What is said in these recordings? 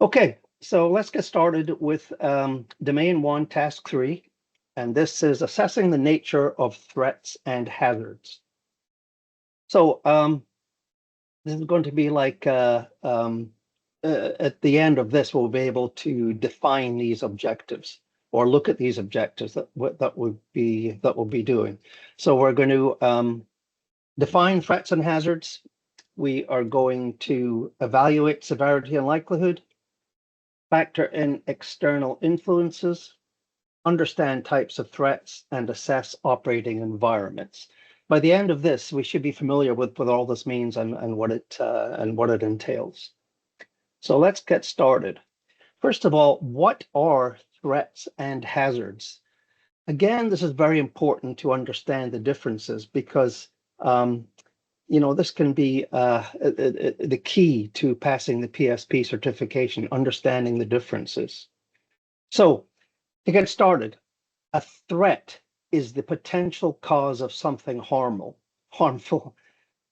Okay, so let's get started with Domain 1, Task 3. And this is assessing the nature of threats and hazards. So this is going to be like at the end of this, we'll be able to define these objectives or look at these objectives that we'll be doing. So we're going to define threats and hazards. We are going to evaluate severity and likelihood, factor in external influences, understand types of threats, and assess operating environments. By the end of this, we should be familiar with what all this means and what it entails. So let's get started. First of all, what are threats and hazards? Again, this is very important to understand the differences because this can be the key to passing the PSP certification, understanding the differences. So to get started, a threat is the potential cause of something harmful,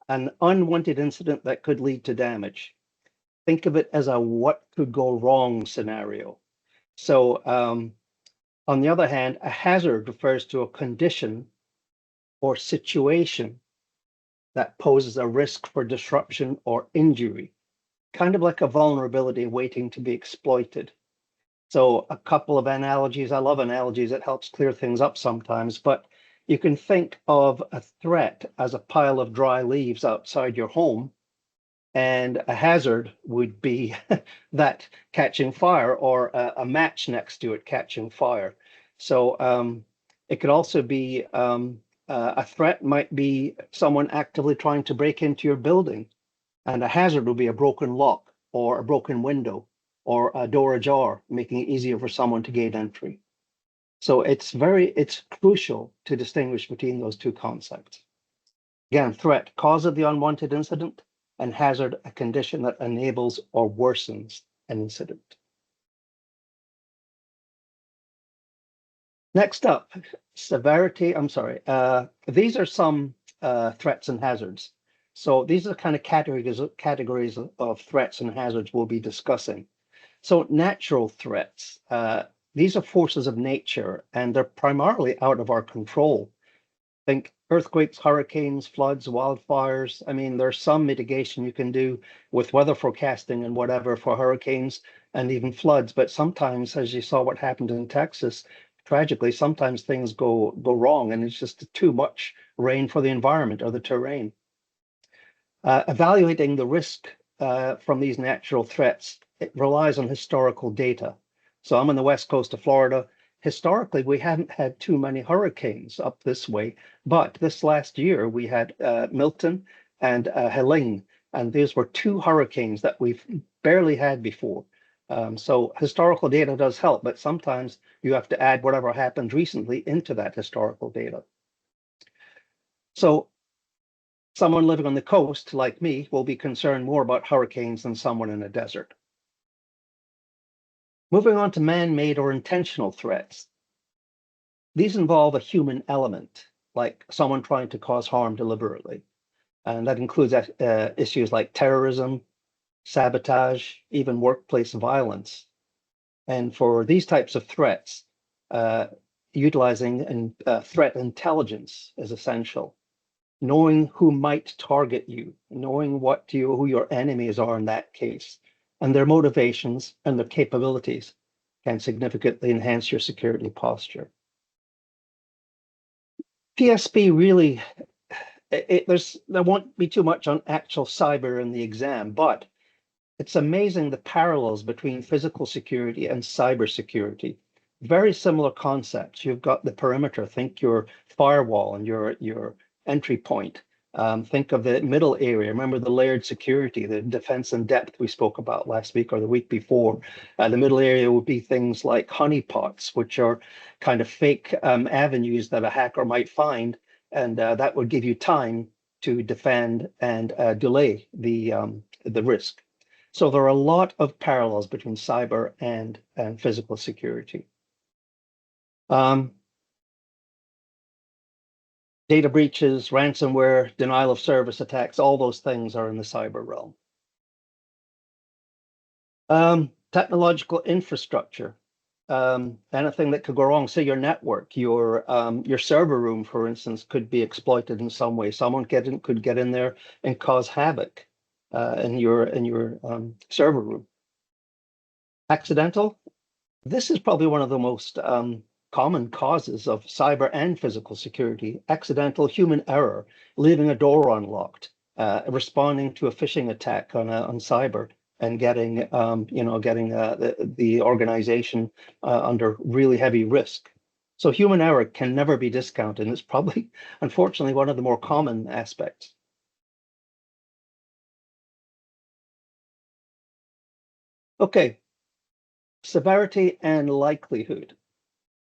an unwanted incident that could lead to damage. Think of it as a what could go wrong scenario. So on the other hand, a hazard refers to a condition or situation that poses a risk for disruption or injury, kind of like a vulnerability waiting to be exploited. So a couple of analogies. I love analogies. It helps clear things up sometimes, but you can think of a threat as a pile of dry leaves outside your home, and a hazard would be that catching fire or a match next to it catching fire. So it could also be a threat might be someone actively trying to break into your building, and a hazard would be a broken lock or a broken window or a door ajar, making it easier for someone to gain entry. So it's crucial to distinguish between those two concepts. Again, threat, cause of the unwanted incident, and hazard, a condition that enables or worsens an incident. Next up, severity. These are some threats and hazards. So these are the kind of categories of threats and hazards we'll be discussing. So natural threats, these are forces of nature, and they're primarily out of our control. Think earthquakes, hurricanes, floods, wildfires. I mean, there's some mitigation you can do with weather forecasting and whatever for hurricanes and even floods. But sometimes, as you saw what happened in Texas, tragically, sometimes things go wrong and it's just too much rain for the environment or the terrain. Evaluating the risk from these natural threats, it relies on historical data. So I'm on the west coast of Florida. Historically, we haven't had too many hurricanes up this way, but this last year we had Milton and Helene, and these were two hurricanes that we've barely had before. So historical data does help, but sometimes you have to add whatever happened recently into that historical data. So someone living on the coast, like me, will be concerned more about hurricanes than someone in a desert. Moving on to man-made or intentional threats. These involve a human element, like someone trying to cause harm deliberately. And that includes issues like terrorism, sabotage, even workplace violence. And for these types of threats, utilizing threat intelligence is essential. Knowing who might target you, knowing who your enemies are in that case, and their motivations and their capabilities can significantly enhance your security posture. PSP really, there won't be too much on actual cyber in the exam, but it's amazing the parallels between physical security and cyber security. Very similar concepts. You've got the perimeter, think your firewall and your entry point. Think of the middle area. Remember the layered security, the defense in depth we spoke about last week or the week before. The middle area would be things like honeypots, which are kind of fake avenues that a hacker might find, and that would give you time to defend and delay the risk. So there are a lot of parallels between cyber and physical security. Data breaches, ransomware, denial of service attacks, all those things are in the cyber realm. Technological infrastructure, anything that could go wrong. Say your network, your server room, for instance, could be exploited in some way. Someone could get in there and cause havoc in your server room. Accidental. This is probably one of the most common causes of cyber and physical security. Accidental human error, leaving a door unlocked, responding to a phishing attack on cyber, and getting the organization under really heavy risk. So human error can never be discounted, and it's probably, unfortunately, one of the more common aspects. Okay, severity and likelihood.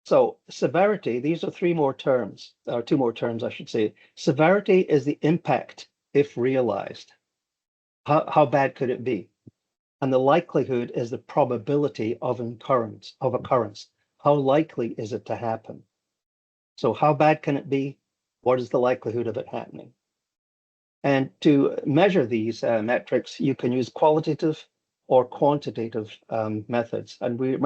So severity, these are three more terms, or two more terms, I should say. Severity is the impact if realized. How bad could it be? And the likelihood is the probability of occurrence. How likely is it to happen? So how bad can it be? What is the likelihood of it happening? And to measure these metrics, you can use qualitative or quantitative methods. And we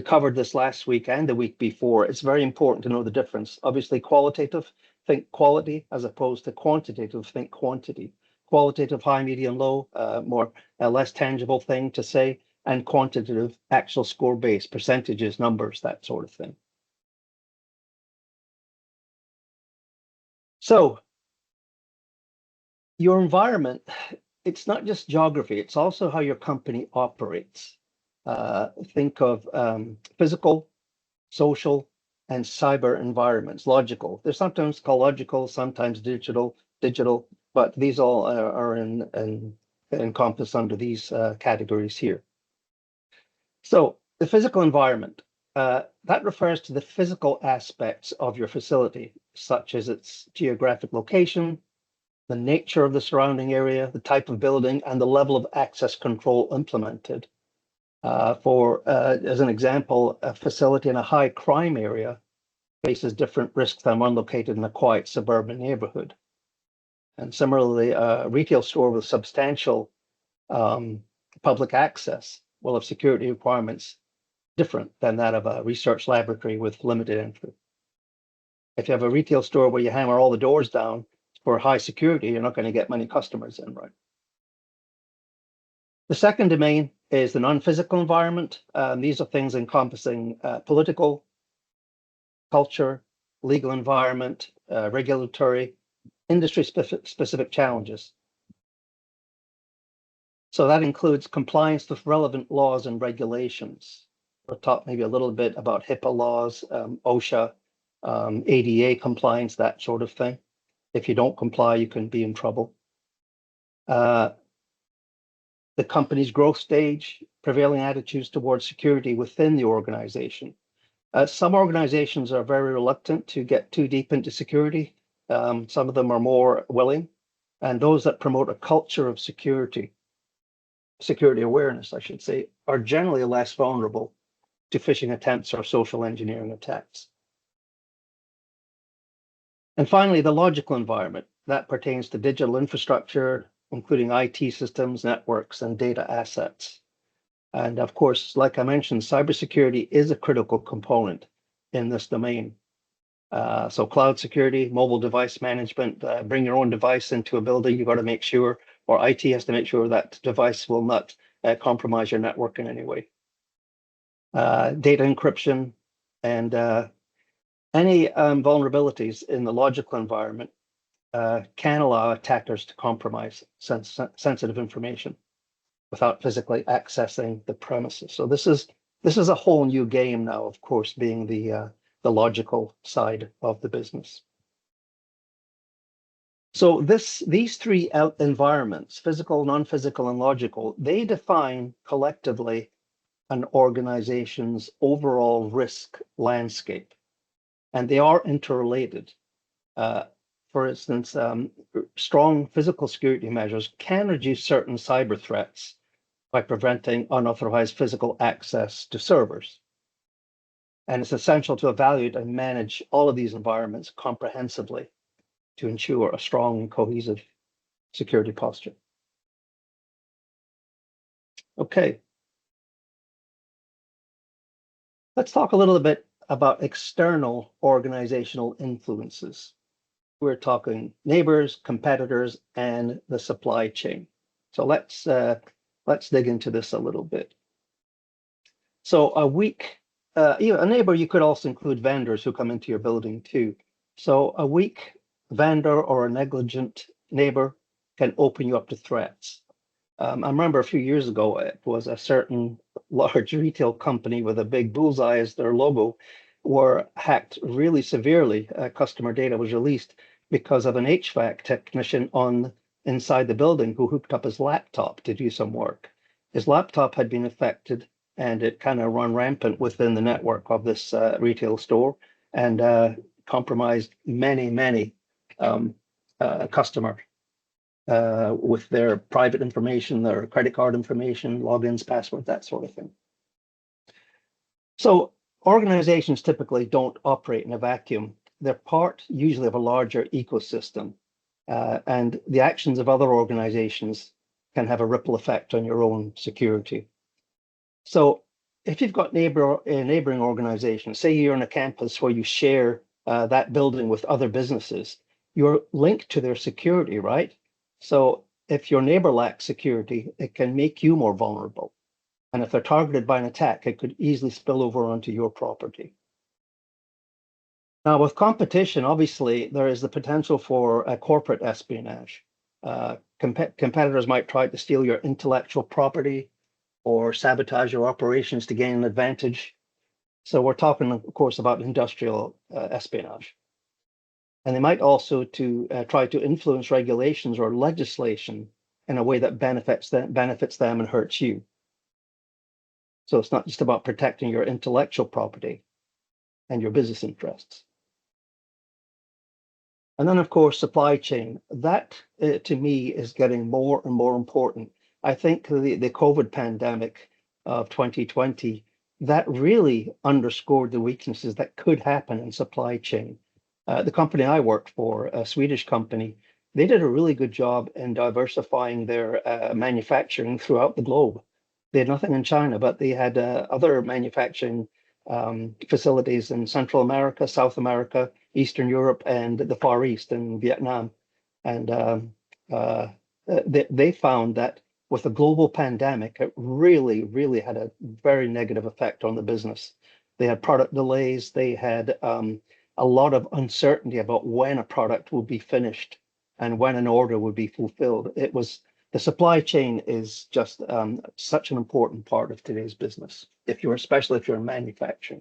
covered this last week and the week before. It's very important to know the difference. Obviously, qualitative, think quality, as opposed to quantitative, think quantity. Qualitative, high, medium, low, less tangible thing to say, and quantitative, actual score based, percentages, numbers, that sort of thing. So your environment, it's not just geography, it's also how your company operates. Think of physical, social, and cyber environments, logical. They're sometimes called logical, sometimes digital, but these all are encompassed under these categories here. So the physical environment, that refers to the physical aspects of your facility, such as its geographic location, the nature of the surrounding area, the type of building, and the level of access control implemented. As an example, a facility in a high crime area faces different risks than one located in a quiet suburban neighborhood. And similarly, a retail store with substantial public access will have security requirements different than that of a research laboratory with limited entry. If you have a retail store where you hammer all the doors down for high security, you're not going to get many customers in, right? The second domain is the non-physical environment. These are things encompassing political, culture, legal environment, regulatory, industry-specific challenges. So that includes compliance with relevant laws and regulations. We'll talk maybe a little bit about HIPAA laws, OSHA, ADA compliance, that sort of thing. If you don't comply, you can be in trouble. The company's growth stage, prevailing attitudes towards security within the organization. Some organizations are very reluctant to get too deep into security. Some of them are more willing. And those that promote a culture of security awareness, I should say, are generally less vulnerable to phishing attempts or social engineering attacks. And finally, the logical environment that pertains to digital infrastructure, including IT systems, networks, and data assets. And of course, like I mentioned, cybersecurity is a critical component in this domain. So cloud security, mobile device management, bring your own device into a building, you've got to make sure, or IT has to make sure that device will not compromise your network in any way. Data encryption and any vulnerabilities in the logical environment can allow attackers to compromise sensitive information without physically accessing the premises. So this is a whole new game now, of course, being the logical side of the business. So these three environments, physical, non-physical, and logical, they define collectively an organization's overall risk landscape, and they are interrelated. For instance, strong physical security measures can reduce certain cyber threats by preventing unauthorized physical access to servers. And it's essential to evaluate and manage all of these environments comprehensively to ensure a strong and cohesive security posture. Okay, Let's talk a little bit about external organizational influences. We're talking neighbors, competitors, and the supply chain. So let's dig into this a little bit. So a neighbor, you could also include vendors who come into your building too. So a weak vendor or a negligent neighbor can open you up to threats. I remember a few years ago, it was a certain large retail company with a big bullseye as their logo were hacked really severely. Customer data was released because of an HVAC technician on inside the building who hooked up his laptop to do some work. His laptop had been affected and it kind of run rampant within the network of this retail store and compromised many um, customers with their private information, their credit card information, logins, passwords, that sort of thing. So organizations typically don't operate in a vacuum. They're part usually of a larger ecosystem, and the actions of other organizations can have a ripple effect on your own security. So if you've got neighboring organizations, say you're in a campus where you share that building with other businesses, you're linked to their security, right? So if your neighbor lacks security, it can make you more vulnerable. And if they're targeted by an attack, it could easily spill over onto your property. Now, with competition, obviously, there is the potential for a corporate espionage. Competitors might try to steal your intellectual property or sabotage your operations to gain an advantage. So we're talking, of course, about industrial espionage. And they might also try to influence regulations or legislation in a way that benefits them and hurts you. So it's not just about protecting your intellectual property and your business interests. And then, of course, supply chain. That, to me, is getting more and more important. I think the COVID pandemic of 2020, that really underscored the weaknesses that could happen in supply chain. The company I worked for, a Swedish company, they did a really good job in diversifying their manufacturing throughout the globe. They had nothing in China, but they had other manufacturing facilities in Central America, South America, Eastern Europe, and the Far East and Vietnam. And they found that with the global pandemic, it really had a very negative effect on the business. They had product delays. They had a lot of uncertainty about when a product will be finished and when an order would be fulfilled. The supply chain is just such an important part of today's business, especially if you're in manufacturing.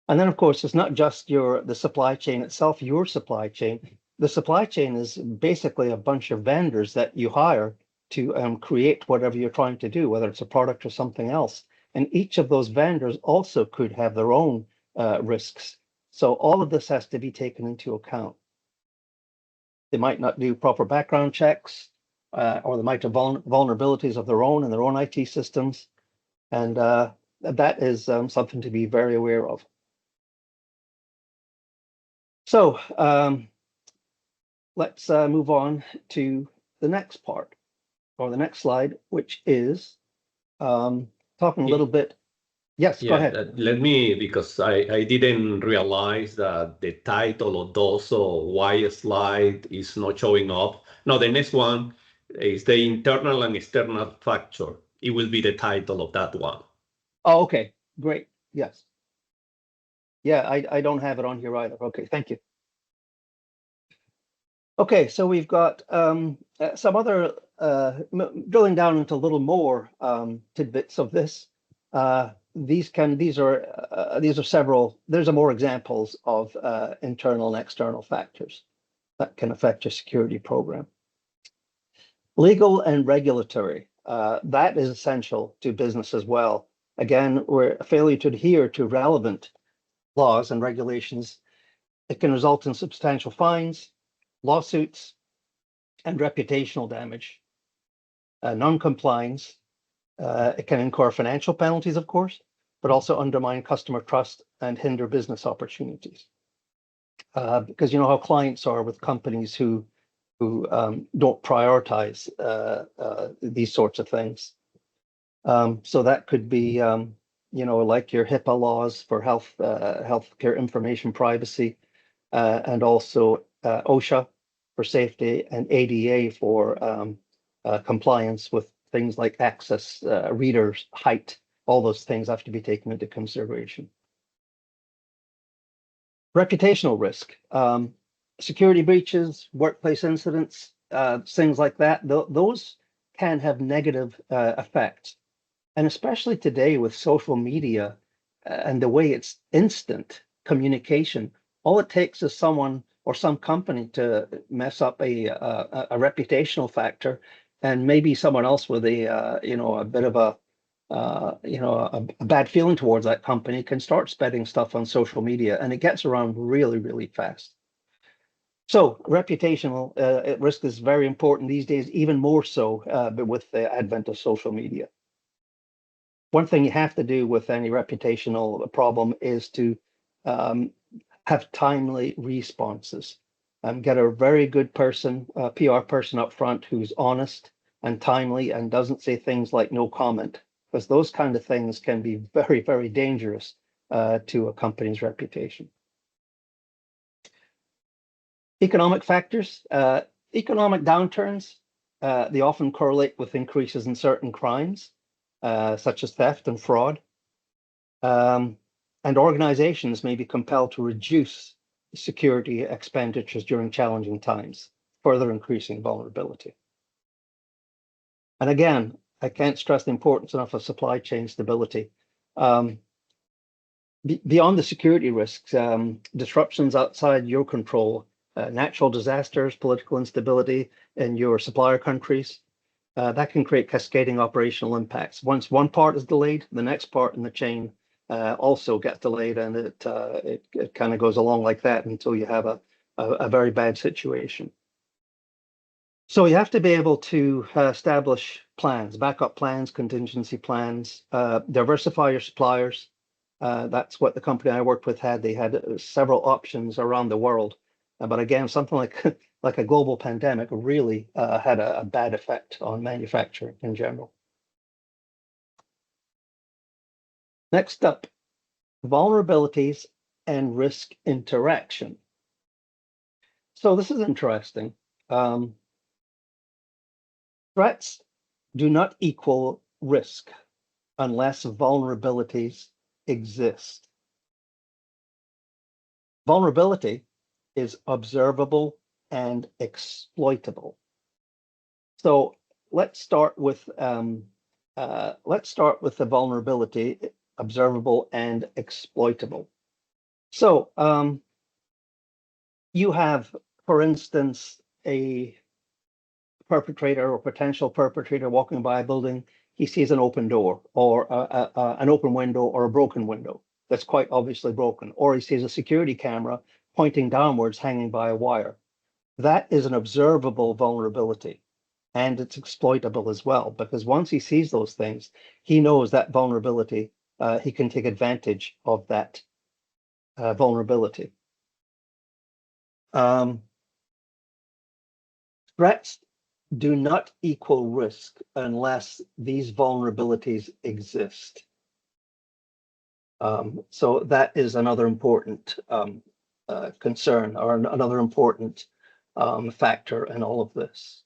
And then, of course, it's not just the supply chain itself, your supply chain. The supply chain is basically a bunch of vendors that you hire to create whatever you're trying to do, whether it's a product or something else. And each of those vendors also could have their own risks. So all of this has to be taken into account. They might not do proper background checks, or they might have vulnerabilities of their own in their own IT systems. And that is something to be very aware of. So let's move on to the next part, or the next slide, which is talking a little bit. Yes, go ahead. Let me, because I didn't realize that the title of those why slide is not showing up. No, the next one is the internal and external factor. It will be the title of that one. Oh, okay, great. Yes. Yeah, I don't have it on here either. Okay, thank you. Okay, so we've got some other drilling down into a little more tidbits of this. These are several. There's more examples of internal and external factors that can affect your security program. Legal and regulatory. That is essential to business as well. Again, where a failure to adhere to relevant laws and regulations, it can result in substantial fines, lawsuits, and reputational damage. Non-compliance, it can incur financial penalties, of course, but also undermine customer trust and hinder business opportunities. Because you know how clients are with companies who don't prioritize these sorts of things. So that could be like your HIPAA laws for healthcare information privacy, and also OSHA for safety, and ADA for compliance with things like access, readers, height. All those things have to be taken into consideration. Reputational risk, security breaches, workplace incidents, things like that. Those can have negative effects. And especially today with social media and the way it's instant communication, all it takes is someone or some company to mess up a reputational factor, and maybe someone else with a bit of a bad feeling towards that company can start spreading stuff on social media, and it gets around really, really fast. So reputational risk is very important these days, even more so with the advent of social media. One thing you have to do with any reputational problem is to have timely responses. Get a very good person, a PR person up front who's honest and timely and doesn't say things like no comment, because those kind of things can be very, very dangerous to a company's reputation. Economic factors. Economic downturns, they often correlate with increases in certain crimes, such as theft and fraud. And organizations may be compelled to reduce security expenditures during challenging times, further increasing vulnerability. And again, I can't stress the importance enough of supply chain stability. Beyond the security risks, disruptions outside your control, natural disasters, political instability in your supplier countries, that can create cascading operational impacts. Once one part is delayed, the next part in the chain also gets delayed, and it kind of goes along like that until you have a very bad situation. So you have to be able to establish plans, backup plans, contingency plans, diversify your suppliers. That's what the company I worked with had. They had several options around the world. But again, something like like a global pandemic really had a bad effect on manufacturing in general. Next up, vulnerabilities and risk interaction. So this is interesting. Threats do not equal risk unless vulnerabilities exist. Vulnerability is observable and exploitable. So let's start with the vulnerability, observable and exploitable. So you have, for instance, a perpetrator or potential perpetrator walking by a building. He sees an open door or an open window or a broken window that's quite obviously broken, or he sees a security camera pointing downwards hanging by a wire. That is an observable vulnerability, and it's exploitable as well, because once he sees those things, he knows that vulnerability, he can take advantage of that vulnerability. Threats do not equal risk unless these vulnerabilities exist. So that is another important concern, or another important factor in all of this.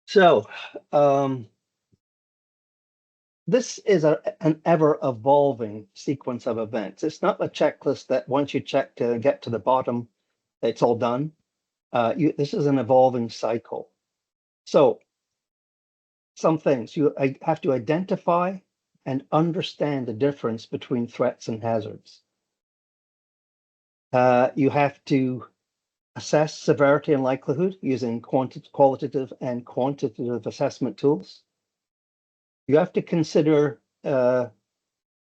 So this is an ever-evolving sequence of events. It's not a checklist that once you check to get to the bottom, it's all done. This is an evolving cycle. So some things you have to identify and understand the difference between threats and hazards. You have to assess severity and likelihood using qualitative and quantitative assessment tools. You have to consider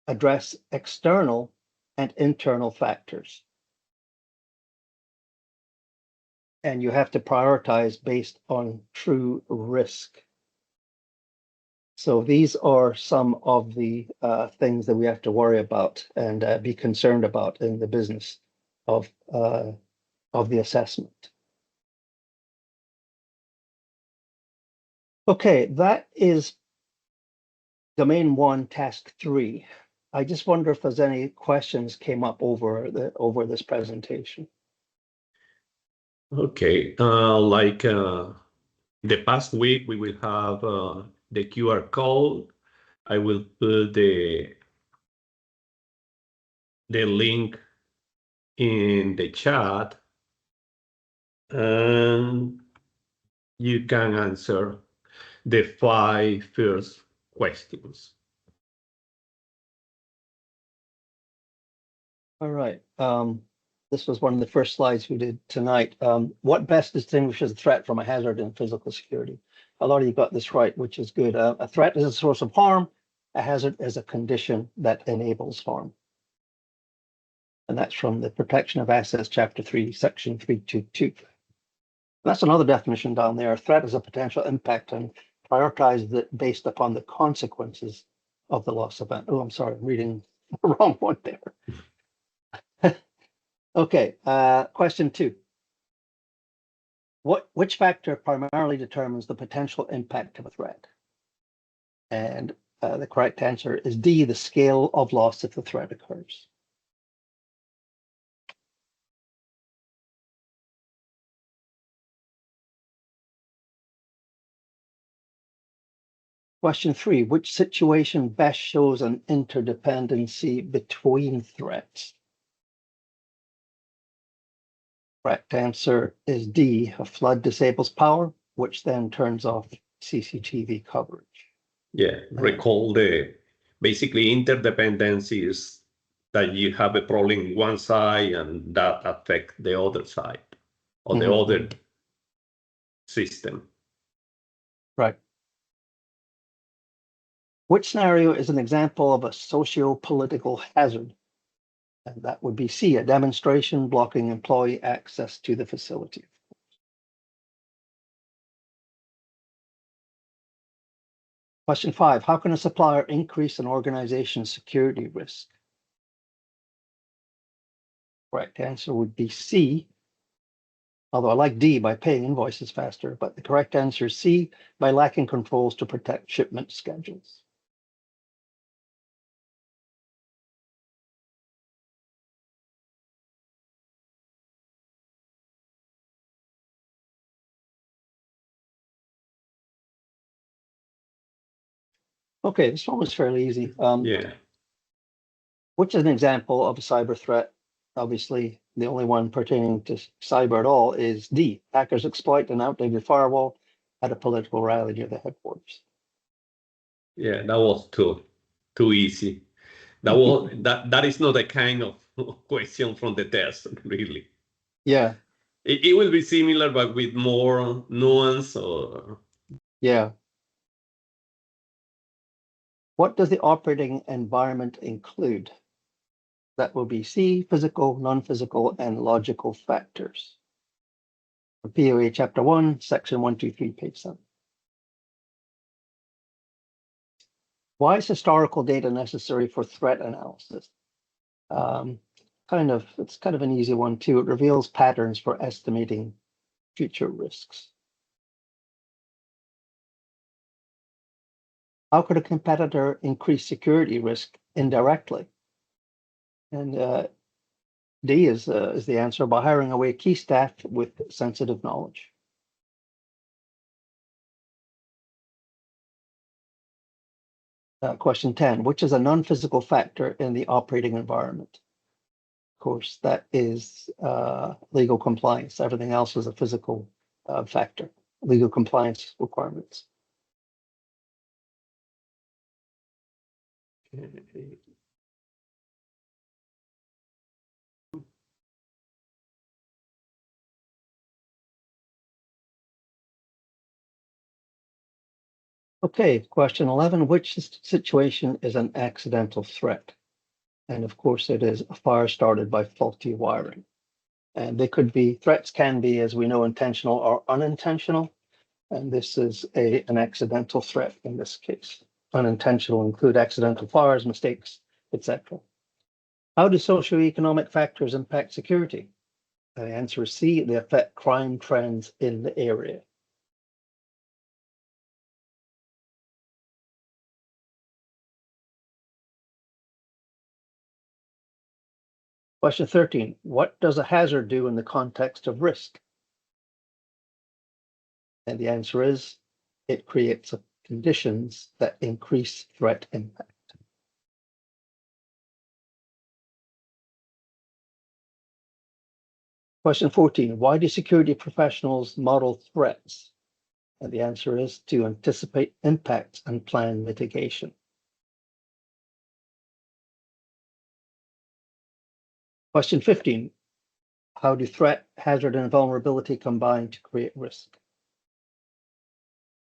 address external and internal factors. And you have to prioritize based on true risk. So these are some of the things that we have to worry about and be concerned about in the business of the assessment. Okay, that is Domain 1, Task 3. I just wonder if there's any questions came up over this presentation. Okay, like the past week, we will have the QR code. I will put the link in the chat, and you can answer the 5 first questions. All right. This was one of the first slides we did tonight. What best distinguishes a threat from a hazard in physical security? A lot of you got this right, which is good. A threat is a source of harm. A hazard is a condition that enables harm. And that's from the Protection of Assets, Chapter 3, Section 322. That's another definition down there. A threat is a potential impact and prioritize it based upon the consequences of the loss event. Oh, I'm sorry, I'm reading the wrong one there. Okay, question 2. Which factor primarily determines the potential impact of a threat? And the correct answer is D, the scale of loss if the threat occurs. Question 3, which situation best shows an interdependency between threats? Correct answer is D, a flood disables power, which then turns off CCTV coverage. Yeah, recall basically interdependencies that you have a problem in one side and that affect the other side or the other system. Right. Which scenario is an example of a socio-political hazard? And that would be C, a demonstration blocking employee access to the facility. Question 5, how can a supplier increase an organization's security risk? Correct answer would be C, although I like D, by paying invoices faster, but the correct answer is C, by lacking controls to protect shipment schedules. Okay, this one was fairly easy. Yeah. Which is an example of a cyber threat? Obviously, the only one pertaining to cyber at all is D. Hackers exploit an outdated firewall at a political rally near the headquarters. Yeah, that was too easy. That is not a kind of question from the test, really. Yeah. It will be similar, but with more nuance. Or Yeah. What does the operating environment include? That will be C, physical, non-physical, and logical factors. POA Chapter 1, Section 123, page 7. Why is historical data necessary for threat analysis? It's kind of an easy one too. It reveals patterns for estimating future risks. How could a competitor increase security risk indirectly? And D is the answer, by hiring away key staff with sensitive knowledge. Question 10, which is a non-physical factor in the operating environment? Of course, that is legal compliance. Everything else is a physical factor, legal compliance requirements. Okay, question 11, which situation is an accidental threat? And of course, it is a fire started by faulty wiring. And threats can be, as we know, intentional or unintentional. And this is an accidental threat in this case. Unintentional include accidental fires, mistakes, etc. How do socioeconomic factors impact security? The answer is C, they affect crime trends in the area. Question 13, what does a hazard do in the context of risk? And the answer is, it creates conditions that increase threat impact. Question 14, why do security professionals model threats? And the answer is to anticipate impacts and plan mitigation. Question 15, how do threat, hazard, and vulnerability combine to create risk?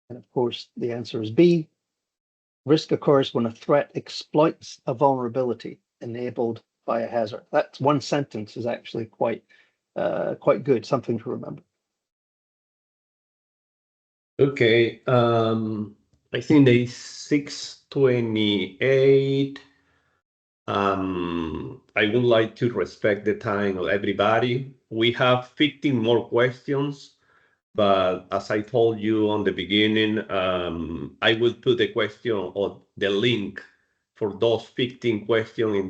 And of course, the answer is B. Risk occurs when a threat exploits a vulnerability enabled by a hazard. That's one sentence is actually quite good, something to remember. Okay, I think there is 6:28. I would like to respect the time of everybody. We have 15 more questions, but as I told you on the beginning, I will put the question or the link for those 15 questions in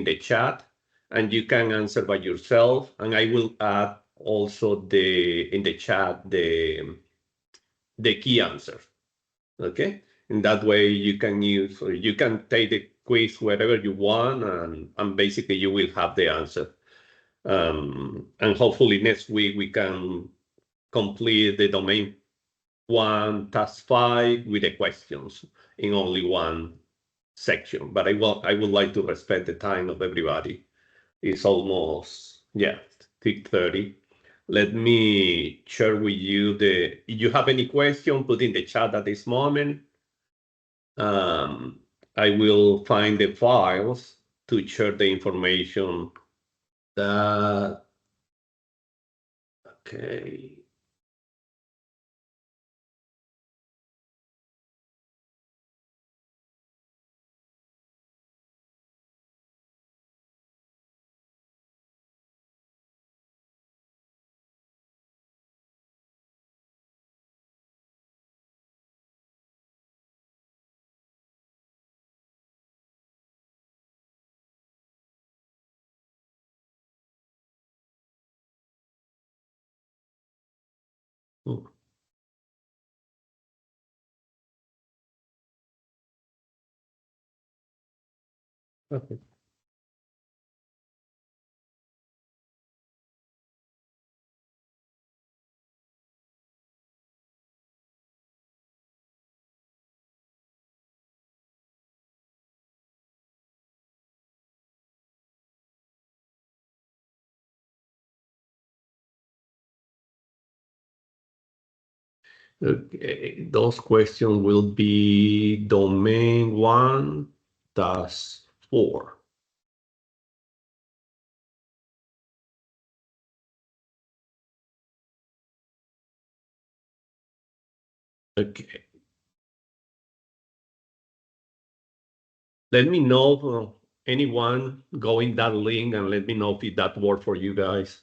the chat, and you can answer by yourself. And I will add also in the chat the key answers. Okay, in that way you can take the quiz wherever you want, and basically you will have the answer. And hopefully next week we can complete the domain 1 task 5 with the questions in only one section. But I would like to respect the time of everybody. It's almost 6:30. Let me share with you if you have any question, put in the chat at this moment. I will find the files to share the information that, okay. Okay. Okay, those questions will be domain 1 task 4. Okay. Let me know anyone going that link, and let me know if that worked for you guys.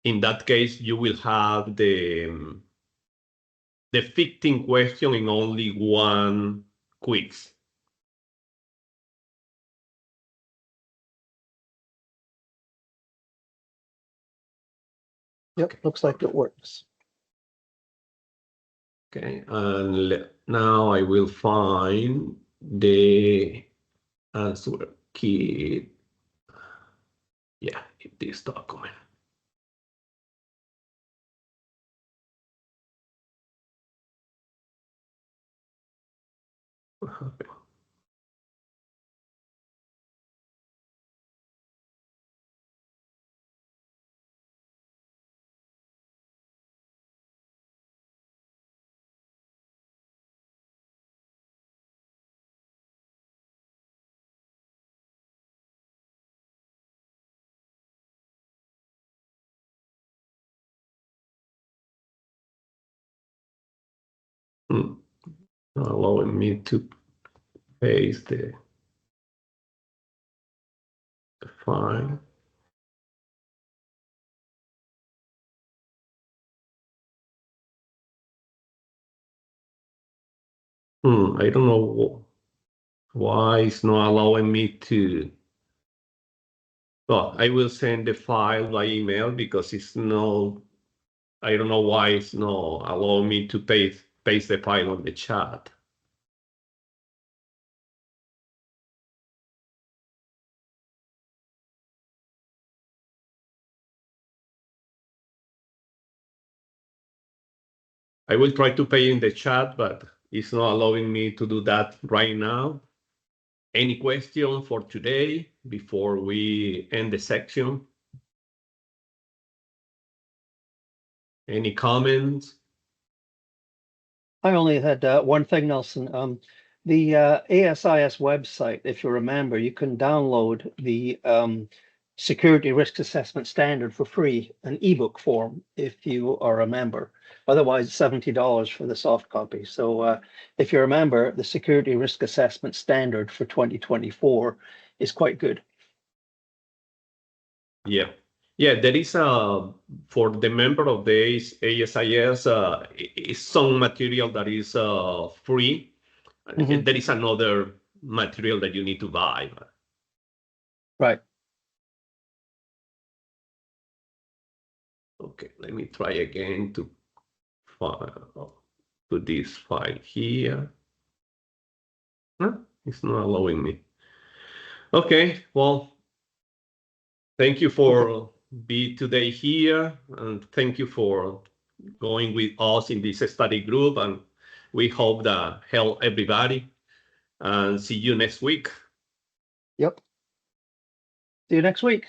In that case, you will have the 15 question in only one quiz. Yep, okay. Looks like it works. Okay, and now I will find the answer key. Yeah, in this document. Okay. Allowing me to paste the file. I don't know why it's not allowing me to Well, I will send the file by email because it's no, I don't know why it's not allowing me to paste the file on the chat. I will try to pay in the chat, but it's not allowing me to do that right now. Any question for today before we end the section? Any comments? I only had one thing, Nelson. The ASIS website, if you remember, you can download the security risk assessment standard for free, an ebook form, if you are a member. Otherwise, $70 for the soft copy. So if you remember, the security risk assessment standard for 2024 is quite good. Yeah. Yeah, there is for the member of the ASIS, is some material that is free. Mhm. There is another material that you need to buy. Right. Okay, let me try again to put this file here. Huh? It's not allowing me. Okay, well, thank you for being today here, and thank you for going with us in this study group, and we hope that help everybody, and see you next week. Yep. See you next week.